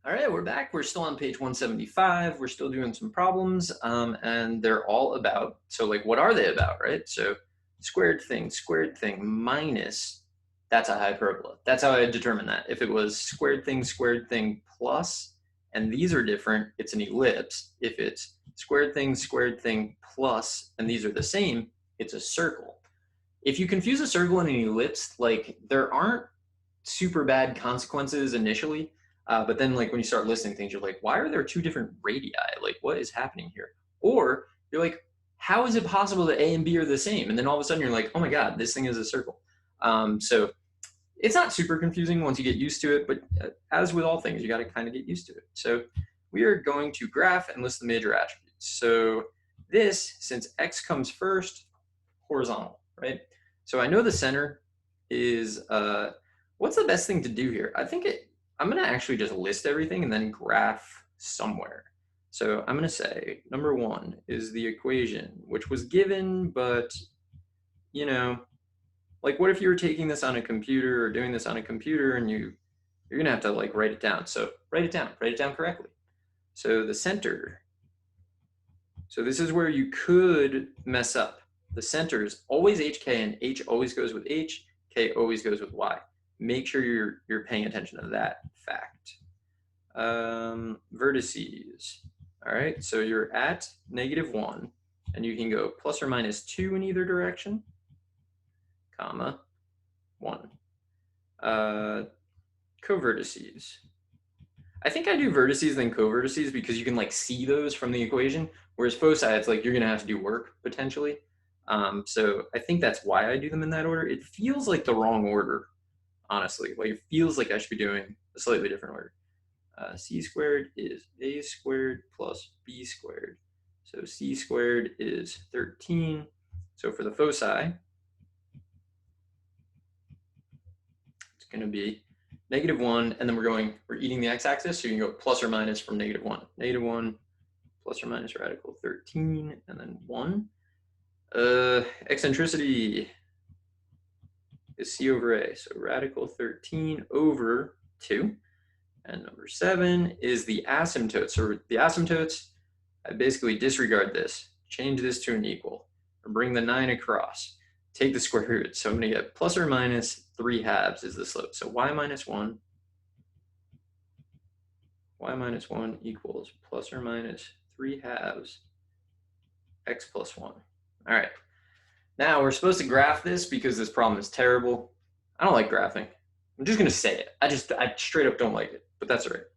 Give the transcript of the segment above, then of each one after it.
All right, we're back. We're still on page 175. We're still doing some problems, and they're all about, so like, what are they about, right? So squared thing minus, that's a hyperbola. That's how I determine that. If it was squared thing plus, and these are different, it's an ellipse. If it's squared thing plus, and these are the same, it's a circle. If you confuse a circle and an ellipse, like, there aren't super bad consequences initially. But then, like, when you start listing things, you're like, why are there two different radii? Like, what is happening here? Or you're like, how is it possible that A and B are the same? And then all of a sudden you're like, oh my God, this thing is a circle. So it's not super confusing once you get used to it, but as with all things, you got to kind of get used to it. So we are going to graph and list the major attributes. So this, since X comes first, horizontal, right? So I know the center is, what's the best thing to do here? I'm gonna actually just list everything and then graph somewhere. So I'm gonna say number one is the equation, which was given, but you know, like, what if you were taking this on a computer or doing this on a computer and you're gonna have to like write it down. So write it down correctly. So the center, so this is where you could mess up. The center is always HK, and H always goes with H, K always goes with Y. Make sure you're paying attention to that fact. Vertices. All right, so you're at -1, and you can go plus or minus 2 in either direction, comma, 1. Co-vertices. I think I do vertices then co-vertices because you can like see those from the equation, whereas foci, it's like you're gonna have to do work potentially. So I think that's why I do them in that order. It feels like the wrong order, honestly. Like, it feels like I should be doing a slightly different order. C squared is A squared plus B squared. So C squared is 13. So for the foci, it's going to be -1, and then we're eating the x-axis, so you can go plus or minus from -1. -1 plus or minus radical 13, and then 1. Eccentricity is C over A, so radical 13 over 2. And number 7 is the asymptotes. So the asymptotes, I basically disregard this, change this to an equal, or bring the 9 across, take the square root. So I'm going to get plus or minus 3/2 is the slope. So y minus 1 equals plus or minus 3/2 x plus 1. All right. Now we're supposed to graph this because this problem is terrible. I don't like graphing. I'm just going to say it. I straight up don't like it, but that's all right.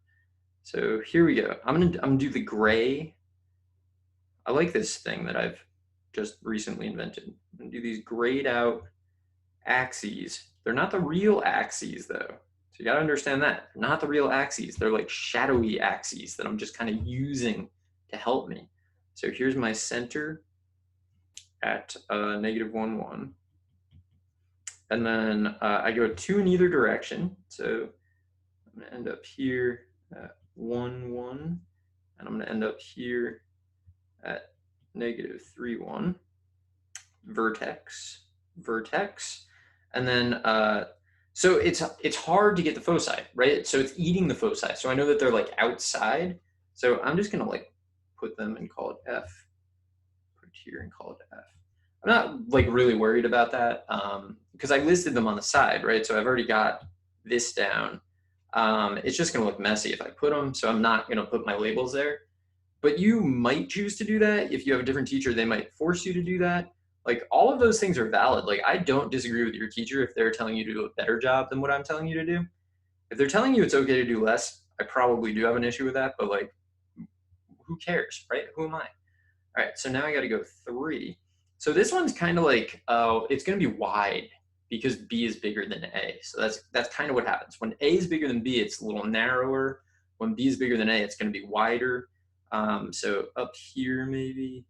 So here we go. I'm gonna do the gray. I like this thing that I've just recently invented. I'm gonna do these grayed out axes. They're not the real axes though. So you gotta understand that. They're not the real axes. They're like shadowy axes that I'm just kind of using to help me. So here's my center at -1, 1. And then I go 2 in either direction. So I'm gonna end up here at 1, 1. And I'm gonna end up here at -3, 1. Vertex, and then so it's hard to get the foci, right? So it's eating the foci. So I know that they're like outside. So I'm just gonna like put them and call it F. Put it here and call it F. I'm not like really worried about that because I listed them on the side, right? So I've already got this down. It's just gonna look messy if I put them, so I'm not gonna put my labels there. But you might choose to do that. If you have a different teacher, they might force you to do that. Like, all of those things are valid. Like, I don't disagree with your teacher if they're telling you to do a better job than what I'm telling you to do. If they're telling you it's okay to do less, I probably do have an issue with that, but like, who cares, right? Who am I? All right, so now I got to go 3. So this one's kind of like, it's going to be wide because B is bigger than A. So that's kind of what happens. When A is bigger than B, it's a little narrower. When B is bigger than A, it's going to be wider. So up here, maybe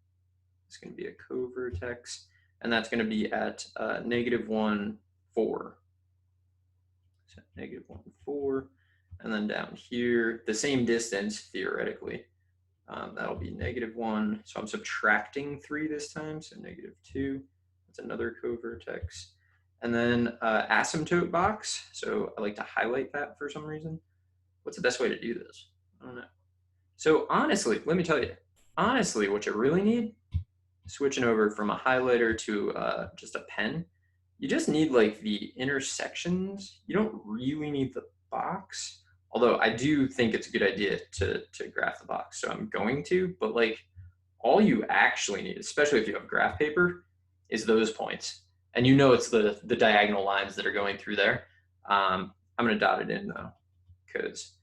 it's going to be a co-vertex, and that's going to be at -1, 4. So -1, 4, and then down here, the same distance theoretically. That'll be -1. So I'm subtracting 3 this time, so -2. That's another co-vertex. And then asymptote box. So I like to highlight that for some reason. What's the best way to do this? I don't know. So honestly, let me tell you, honestly, what you really need, switching over from a highlighter to just a pen, you just need like the intersections. You don't really need the box, although I do think it's a good idea to graph the box. So I'm going to, but like all you actually need, especially if you have graph paper, is those points. And you know it's the diagonal lines that are going through there. I'm gonna dot it in though, because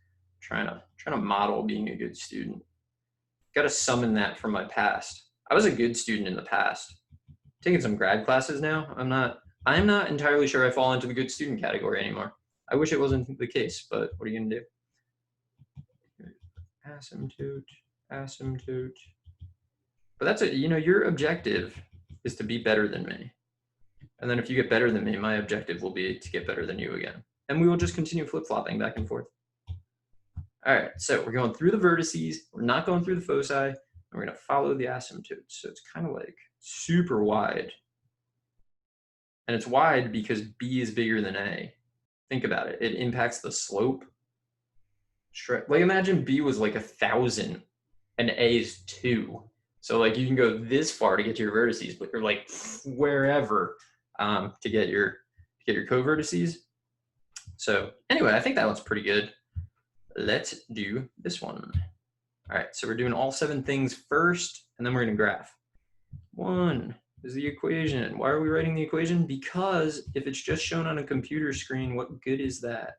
trying to model being a good student. Got to summon that from my past. I was a good student in the past. Taking some grad classes now. I'm not entirely sure I fall into the good student category anymore. I wish it wasn't the case, but what are you gonna do? Asymptote. But that's it. You know, your objective is to be better than me. And then if you get better than me, my objective will be to get better than you again. And we will just continue flip-flopping back and forth. All right, so we're going through the vertices. We're not going through the foci. And we're going to follow the asymptotes. So it's kind of like super wide. And it's wide because B is bigger than A. Think about it. It impacts the slope. Like imagine B was like 1,000 and A is 2. So like you can go this far to get to your vertices, but you're like wherever to get your co-vertices. So anyway, I think that one's pretty good. Let's do this one. All right, so we're doing all 7 things first, and then we're gonna graph. 1 is the equation. Why are we writing the equation? Because if it's just shown on a computer screen, what good is that?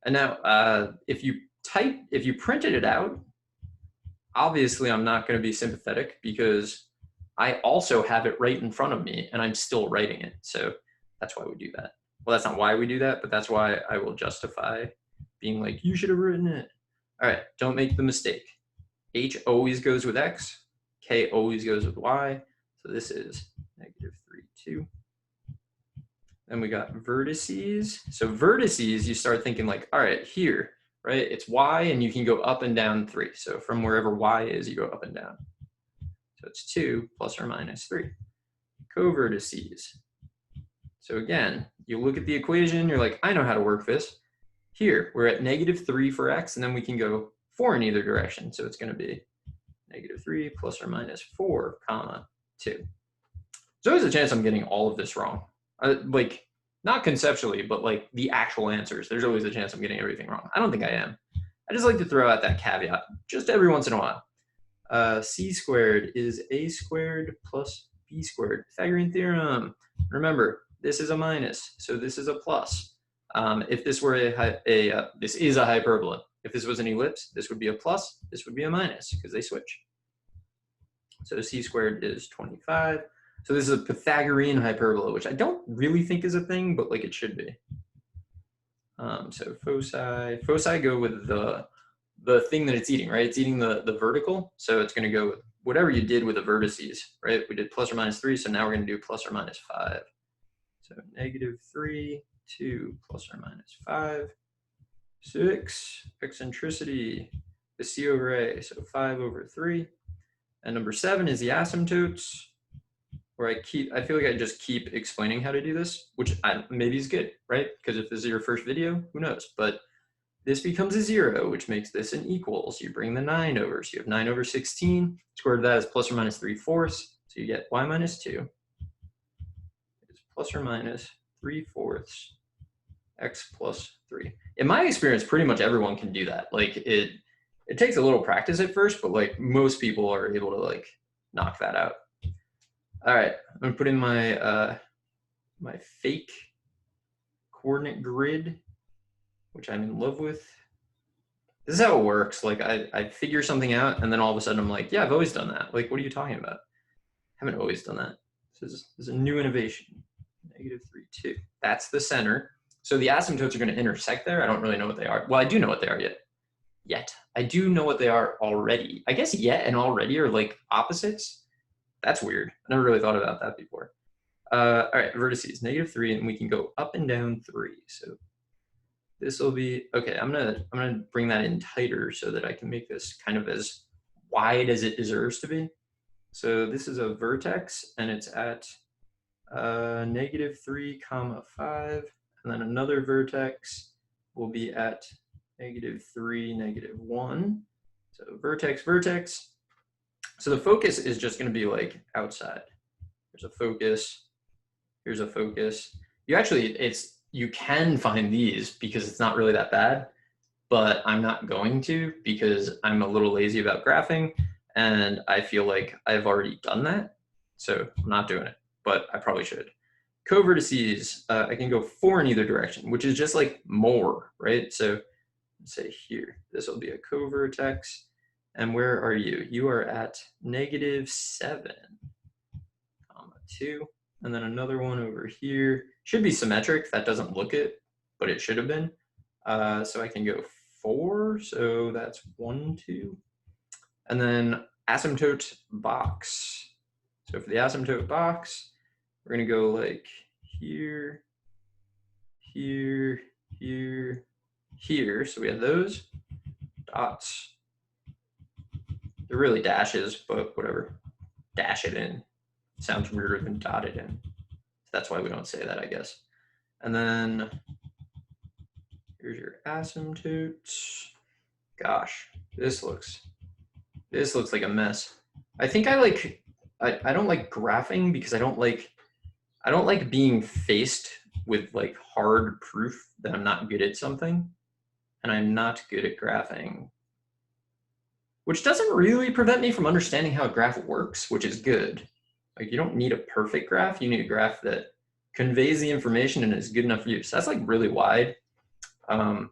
And now, if you printed it out, obviously I'm not gonna be sympathetic because I also have it right in front of me and I'm still writing it. So that's why we do that. Well, that's not why we do that, but that's why I will justify being like, you should have written it. All right, don't make the mistake. H always goes with X, K always goes with Y. So this is -3, 2. Then we got vertices. So vertices, you start thinking like, all right, here, right? It's Y and you can go up and down 3. So from wherever Y is, you go up and down. So it's 2 plus or minus 3. Co-vertices. So again, you look at the equation, you're like, I know how to work this. Here, we're at -3 for X, and then we can go 4 in either direction. So it's going to be -3 plus or minus 4, comma 2. There's always a chance I'm getting all of this wrong. Like, not conceptually, but like the actual answers. There's always a chance I'm getting everything wrong. I don't think I am. I just like to throw out that caveat just every once in a while. C squared is A squared plus B squared. Pythagorean Theorem. Remember, this is a minus, so this is a plus. If this were this is a hyperbola. If this was an ellipse, this would be a plus, this would be a minus, because they switch. So C squared is 25. So this is a Pythagorean hyperbola, which I don't really think is a thing, but like it should be. So foci go with the thing that it's eating, right? It's eating the vertical, so it's going to go with whatever you did with the vertices, right? We did plus or minus 3, so now we're going to do plus or minus 5. So -3, 2 plus or minus 5, 6, eccentricity, the C over A, so 5 over 3. And number 7 is the asymptotes, where I feel like I just keep explaining how to do this, which maybe is good, right? Because if this is your first video, who knows? But this becomes a 0, which makes this an equal. So you bring the 9 over. So you have 9 over 16. Square root of that is plus or minus 3/4. So you get y minus 2 is plus or minus 3/4 x plus 3. In my experience, pretty much everyone can do that. Like it takes a little practice at first, but like most people are able to like knock that out. All right, I'm gonna put in my my fake coordinate grid, which I'm in love with. This is how it works. Like I figure something out and then all of a sudden I'm like, yeah, I've always done that. Like, what are you talking about? I haven't always done that. This is a new innovation. -3, 2. That's the center. So the asymptotes are going to intersect there. I don't really know what they are. Well, I do know what they are yet. I do know what they are already. I guess yet and already are like opposites. That's weird. I never really thought about that before. All right, vertices, -3, and we can go up and down 3. So this will be, okay, I'm gonna bring that in tighter so that I can make this kind of as wide as it deserves to be. So this is a vertex and it's at -3, 5, and then another vertex will be at -3, -1. So vertex, vertex. So the focus is just going to be like outside. There's a focus. Here's a focus. You can find these because it's not really that bad, but I'm not going to because I'm a little lazy about graphing and I feel like I've already done that. So I'm not doing it, but I probably should. Co-vertices, I can go 4 in either direction, which is just like more, right? So let's say here, this will be a co-vertex. And where are you? You are at -7, 2. And then another one over here. Should be symmetric. That doesn't look it, but it should have been. So I can go 4. So that's 1, 2. And then asymptote box. So for the asymptote box, we're going to go like here, here, here, here. So we have those dots. They're really dashes, but whatever. Dash it in. Sounds weirder than dotted in. That's why we don't say that, I guess. And then here's your asymptotes. Gosh, this looks like a mess. I think I don't like graphing because I don't like being faced with like hard proof that I'm not good at something, and I'm not good at graphing, which doesn't really prevent me from understanding how a graph works, which is good. Like, you don't need a perfect graph. You need a graph that conveys the information and is good enough for you. So that's like really wide. And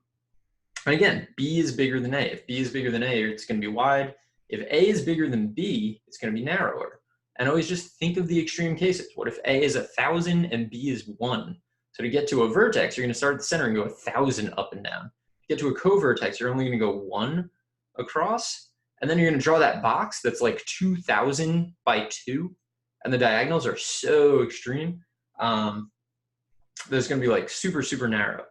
again, B is bigger than A. If B is bigger than A, it's going to be wide. If A is bigger than B, it's going to be narrower. And always just think of the extreme cases. What if A is 1,000 and B is 1? So to get to a vertex, you're going to start at the center and go 1,000 up and down. To get to a co-vertex, you're only going to go 1 across. And then you're going to draw that box that's like 2,000 by 2. And the diagonals are so extreme. There's going to be like super, super narrow.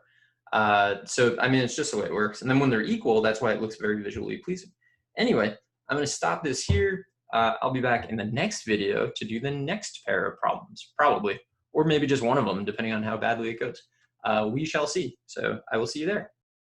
So, I mean, it's just the way it works. And then when they're equal, that's why it looks very visually pleasing. Anyway, I'm going to stop this here. I'll be back in the next video to do the next pair of problems, probably, or maybe just one of them, depending on how badly it goes. We shall see. So I will see you there.